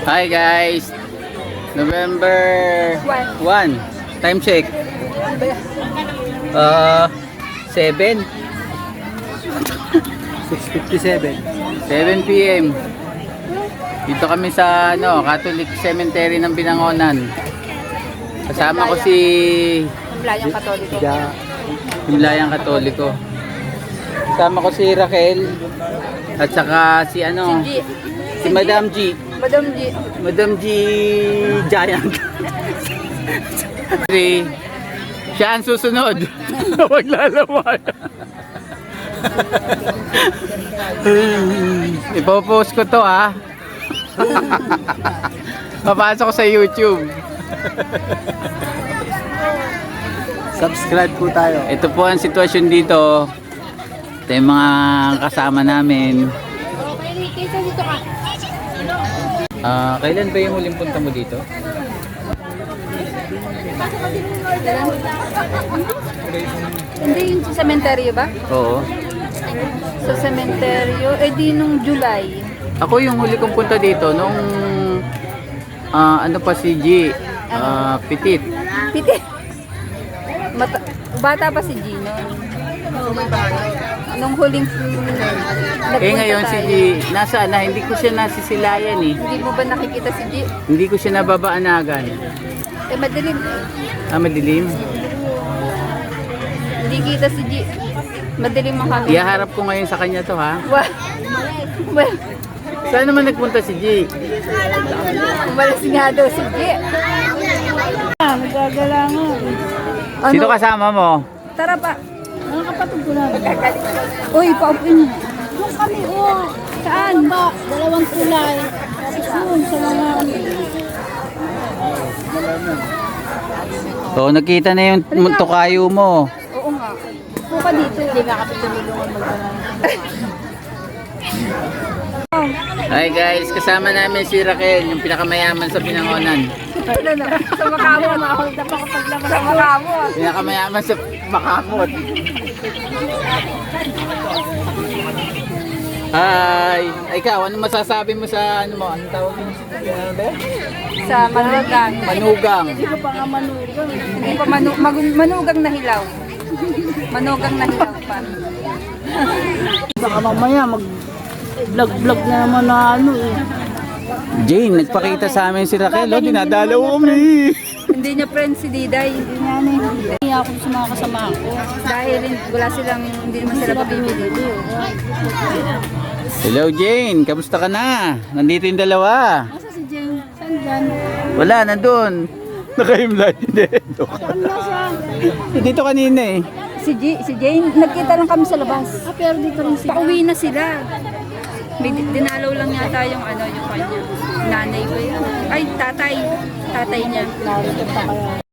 Hi guys! November 1. Time check. 7. 6:57. 7 p.m. Dito kami sa Catholic Cemetery ng Binangonan. Kasama ko si Himlayang Katoliko. Himlayang Katoliko. Kasama ko si Raquel at saka si G. si Madam G. Madam G. Madam G Giant. Siya ang susunod. Huwag lalaman. Ipopost ko to ha. Papasok ko sa YouTube. Subscribe po tayo. Ito po ang sitwasyon dito. Ito yung mga kasama namin. Kailan ba yung huling punta mo dito? Hindi yung sa sementeryo ba? Oo. Sa sementeryo, di nung July. Ako yung huli kong punta dito nung ano pa si G, Petit. Piti. Bata pa si Gino. Nung huling nagpunta Ngayon si G, tayo. nasaan na? Hindi ko siya nasisilayan eh. Hindi mo ba nakikita si G? Hindi ko siya nababaanagan. Madilim. Madilim. Hindi kita si G. Madilim ang kami. Ihaharap ko ngayon sa kanya to ha. Well, Saan naman nagpunta si G? umalis nga daw si G. Nagagalangan. Sino kasama mo? Tara pa. Mga kapatid ko lang. Uy, paupin mo. Doon kami, Saan? Dalawang kulay. Doon sa mga... So nakita na yung tukayo mo. Oo nga. Puka dito. Hindi nga kapit tulungan magdala. Hi guys, kasama namin si Raquel, yung pinakamayaman sa Binangonan. Sa makamot. Sa makamot. Pinakamayaman sa Makamot. Hi! Ikaw, ano masasabi mo sa ano mo? Anong tawag mo? Sa manugang. Manugang. Hindi ko pa nga manugang. Hindi pa manugang na hilaw. Manugang na hilaw pa. Baka mamaya mag-vlog na naman na Jane, nagpakita sa amin si Raquel, dinadalaw kami. Hindi niya friend si Diday. Hindi ako sa mga kasama ko. Dahil hindi naman sila papipili dito. Hello Jane, kamusta ka na? Nandito yung dalawa. Asa si Jane? Saan dyan? Wala, nandun. Nakahimlay. Hindi. Saan na siya? Dito kanina eh. Si Jane, nagkita lang kami sa labas. Pero dito rin siya. Pauwi na sila. May dinalaw lang yata yung yung kanya. Nanay ba yun? Ay, tatay. Tatay niya. Narito pa kaya.